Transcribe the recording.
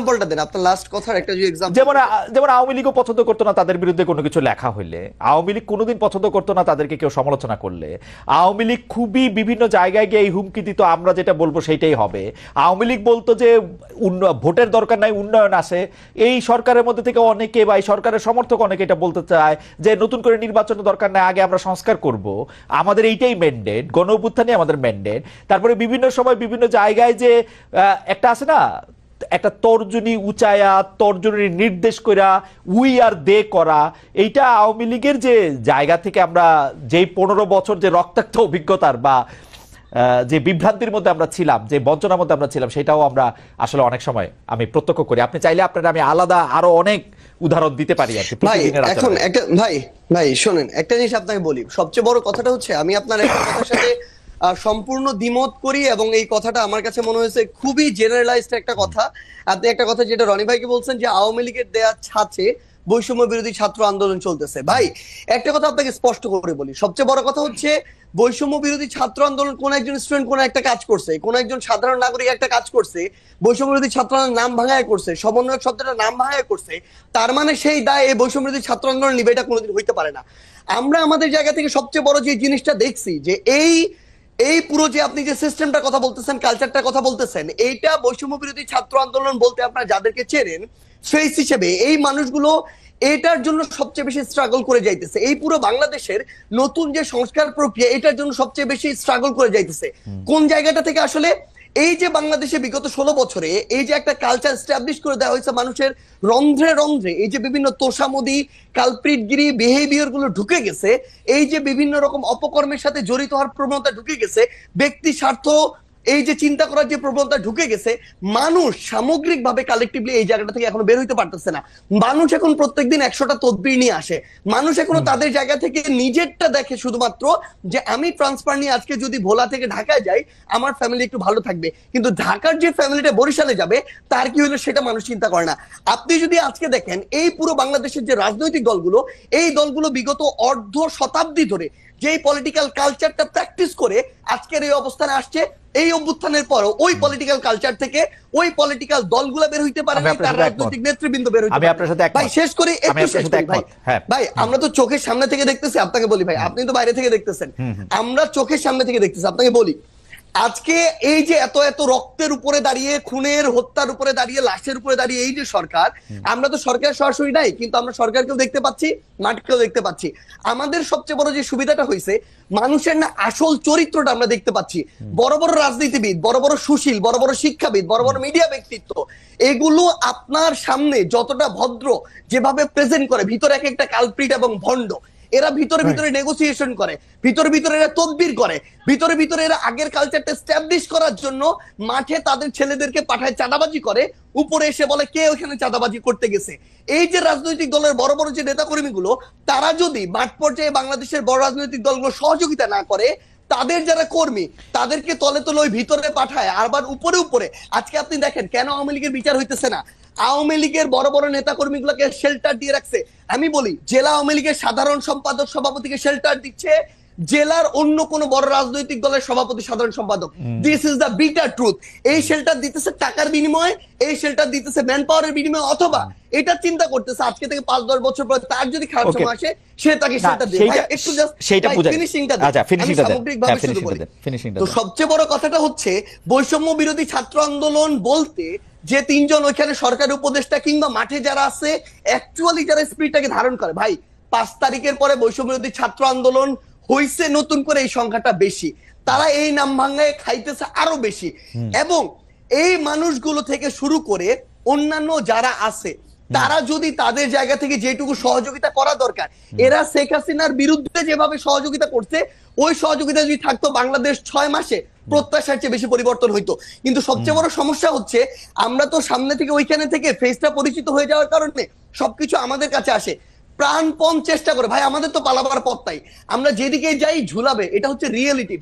এক্সাম্পলটা দেন, আপনার লাস্ট কথার একটা যে এক্সাম্পল। যেমন যেমন আওয়ামী লীগও পছন্দ করতো না তাদের বিরুদ্ধে কোনো কিছু লেখা হইলে, আওয়ামী লীগ কোনোদিন পছন্দ করতো না তাদেরকে কেউ সমালোচনা করলে, আওয়ামী লীগ খুবই বিভিন্ন জায়গায় গিয়ে এই হুমকি দিত আমরা যেটা বলবো সেইটাই হবে। আওয়ামী লীগ বলতো যে ভোটের দরকার নাই, উন্নয়ন আসে। এই সরকারের মধ্যে থেকে অনেকে বা এই সরকারের সমর্থক অনেকে এটা বলতে চায় যে নতুন করে নির্বাচনের দরকার নাই, আগে আমরা সংস্কার করব, আমাদের এইটাই ম্যান্ডেট, গণ অভ্যুত্থানই আমাদের ম্যান্ডেট। তারপরে বিভিন্ন সময় বিভিন্ন জায়গায় যে একটা আছে না, একটা তর্জনী উচায়া তর্জনী নির্দেশ করা, উই আর দে করা, এইটা আওয়ামী লীগের যে জায়গা থেকে আমরা যেই 15 বছর যে রক্তাক্ত অভিজ্ঞতার বা যে বিভ্রান্তির মধ্যে আমরা ছিলাম, যে বঞ্চনার মধ্যে আমরা ছিলাম, সেটাও আমরা আসলে অনেক সময় আমি প্রত্যক্ষ করি। আপনি চাইলে আপনারা আমি আলাদা আরো অনেক উদাহরণ দিতে পারি আর কি। ভাই এখন একটা ভাই শোনেন, একটা জিনিস আপনাকে বলি, সবচেয়ে বড় কথাটা হচ্ছে আমি আপনার একটা কথার সাথে সম্পূর্ণ দ্বিমত করি, এবং এই কথাটা আমার কাছে মনে হয়েছে খুবই জেনারেলাইজড একটা কথা। আপনি একটা কথা যেটা রনি ভাইকে বলছেন যে আওয়ামী লীগের দেয়া ছাঁচে বৈষম্য বিরোধী ছাত্র আন্দোলন চলতেছে। ভাই একটা কথা আপনাকে স্পষ্ট করে বলি, সবচেয়ে বড় কথা হচ্ছে বৈষম্য বিরোধী ছাত্র আন্দোলন কোন একজন স্টুডেন্ট কোন একটা কাজ করছে, কোন একজন সাধারণ নাগরিক একটা কাজ করছে, বৈষম্য বিরোধী ছাত্র আন্দোলন নাম ভাঙায় করছে, সমন্বয়ক শব্দটা নাম ভাঙায় করছে, তার মানে সেই দায় এই বৈষম্য বিরোধী ছাত্র আন্দোলন নিবে, এটা কোনোদিন হইতে পারে না। আমরা আমাদের জায়গা থেকে সবচেয়ে বড় যে জিনিসটা দেখছি যে এই পুরো যে আপনি যে সিস্টেমটার কথা বলতেছেন, কালচারটার কথা বলতেছেন, এইটা বৈষম্য বিরোধী ছাত্র আন্দোলন বলতে আপনারা যাদেরকে চেনেন ফেস হিসেবে এই মানুষগুলো এটার জন্য সবচেয়ে বেশি স্ট্রাগল করে যাইতেছে। এই পুরো বাংলাদেশের নতুন যে সংস্কার প্রক্রিয়া, এটার জন্য সবচেয়ে বেশি স্ট্রাগল করে যাইতেছে। কোন জায়গাটা থেকে আসলে এই যে বাংলাদেশে বিগত 16 বছরে এই যে একটা কালচার এস্টাবলিশ করে দেওয়া হয়েছে, মানুষের রন্ধ্রে রন্ধ্রে এই যে বিভিন্ন তোষামোদি কালপ্রিটগিরি বিহেভিয়ার গুলো ঢুকে গেছে, এই যে বিভিন্ন রকম অপকর্মের সাথে জড়িত হওয়ার প্রবণতা ঢুকে গেছে, ব্যক্তি স্বার্থ এই যে চিন্তা করার যে প্রবণতা ঢুকে গেছে, মানুষ সামগ্রিকভাবে কালেকটিভলি এই জায়গাটা থেকে এখনো বের হইতে পারতেছে না। মানুষ এখন প্রত্যেকদিন 100টা তদবির নিয়ে আসে, মানুষ এখনো তাদের জায়গা থেকে নিজেরটা দেখে শুধুমাত্র যে আমি ট্রান্সফার নিয়ে আজকে যদি ভোলা থেকে ঢাকায় যাই আমার ফ্যামিলি একটু ভালো থাকবে, কিন্তু ঢাকার যে ফ্যামিলিটা বরিশালে যাবে তার কি হলো সেটা মানুষ চিন্তা করে না। আপনি যদি আজকে দেখেন এই পুরো বাংলাদেশের যে রাজনৈতিক দলগুলো, এই দলগুলো বিগত অর্ধ শতাব্দী ধরে যেই পলিটিক্যাল কালচারটা প্র্যাকটিস করে আজকের এই অবস্থানে আসছে, এই অভ্যুত্থানের পরও ওই পলিটিক্যাল কালচার থেকে ওই পলিটিক্যাল দলগুলো বের হইতে পারে না, তার রাজনৈতিক নেতৃবৃন্দ বের হইতে পারে না। ভাই শেষ করি, একটু শেষ করি ভাই। ভাই আমরা তো চোখের সামনে থেকে দেখতেছি, আপনাকে বলি ভাই, আপনি তো বাইরে থেকে দেখতেছেন, আমরা চোখের সামনে থেকে দেখতেছি। আপনাকে বলি আজকে এই যে এত এত রক্তের উপরে দাঁড়িয়ে, খুনের হত্যার উপরে দাঁড়িয়ে, লাশের উপরে দাঁড়িয়ে এই যে সরকার, আমরা তো সরকার সরাসরি নাই, কিন্তু আমরা সরকারকেও দেখতে পাচ্ছি, মাঠকেও দেখতে পাচ্ছি। আমাদের সবচেয়ে বড় যে সুবিধাটা হয়েছে, মানুষের না আসল চরিত্রটা আমরা দেখতে পাচ্ছি। বড় বড় রাজনীতিবিদ, বড় বড় সুশীল, বড় বড় শিক্ষাবিদ, বড় বড় মিডিয়া ব্যক্তিত্ব, এগুলো আপনার সামনে যতটা ভদ্র যেভাবে প্রেজেন্ট করে, ভিতরে এক একটা কালপ্রিট এবং ভণ্ড। এরা ভিতরে ভিতরে নেগোসিয়েশন করে, ভিতরে ভিতরে এরা তদবির করে, ভিতরে ভিতরে এরা আগের কালচারটা এস্টাবলিশ করার জন্য মাঠে তাদের ছেলেদেরকে পাঠায় চাঁদাবাজি করে, উপরে এসে বলে কে ওখানে চাঁদাবাজি করতে গেছে। এই যে রাজনৈতিক দলের বড় বড় যে নেতাকর্মীগুলো, তারা যদি মাঠ পর্যায়ে বাংলাদেশের বড় রাজনৈতিক দলগুলো সহযোগিতা না করে, তাদের যারা কর্মী তাদেরকে তলে তলে ওই ভিতরে পাঠায়, আবার উপরে উপরে আজকে আপনি দেখেন কেন আওয়ামী লীগের বিচার হইতেছে না। আওয়ামী লীগের বড় বড় নেতা কর্মীগুলোকে শেল্টার দিয়ে রাখছে। আমি বলি জেলা আওয়ামী লীগের সাধারণ সম্পাদক সভাপতিকে শেল্টার দিচ্ছে জেলার অন্য কোন বড় রাজনৈতিক দলের সভাপতি সাধারণ সম্পাদক। This is the bitter truth. এই শেল্টার দিতেছে টাকার বিনিময়ে, এই শেল্টার দিতেছে ম্যান পাওয়ারের বিনিময়ে, অথবা এটা চিন্তা করতেছে আজকে থেকে 5-10 বছর পরে তার যদি খারাপ সময় আসে সে তাকে শেল্টার দেবে। একটু জাস্ট সেটা ফিনিশিংটা দেন। আচ্ছা ফিনিশিংটা দেন, সামগ্রিকভাবে শুরু করি। তো সবচেয়ে বড় কথাটা হচ্ছে বৈষম্য বিরোধী ছাত্র আন্দোলন বলতে যে 3 জন ওইখানে সরকারি উপদেষ্টা কিংবা মাঠে যারা আছে, অ্যাকচুয়ালি যারা স্পিরিটটাকে ধারণ করে, ভাই 5 তারিখের পরে বৈষম্য বিরোধী ছাত্র আন্দোলন হইছে নতুন করে, এই সংখ্যাটা বেশি, তারা এই নাম ভাঙায় খাইতেছে আরো বেশি। এবং এই মানুষগুলো থেকে শুরু করে অন্যান্য যারা আছে, তারা যদি তাদের জায়গা থেকে যেটুকু সহযোগিতা করা দরকার, এরা শেখ হাসিনার বিরুদ্ধে যেভাবে সহযোগিতা করছে, ওই সহযোগিতা যদি থাকতো বাংলাদেশ 6 মাসে প্রত্যাশার চেয়ে বেশি পরিবর্তন হইতো। কিন্তু সবচেয়ে বড় সমস্যা হচ্ছে আমরা তো সামনে থেকে ওইখানে থেকে ফেসটা পরিচিত হয়ে যাওয়ার কারণে সবকিছু আমাদের কাছে আসে, প্রাণপণ চেষ্টা করে। ভাই আমাদের তো পালাবার পথ নাই, আমরা যেদিকে যাই ঝুলাবে, এটা হচ্ছে রিয়েলিটি।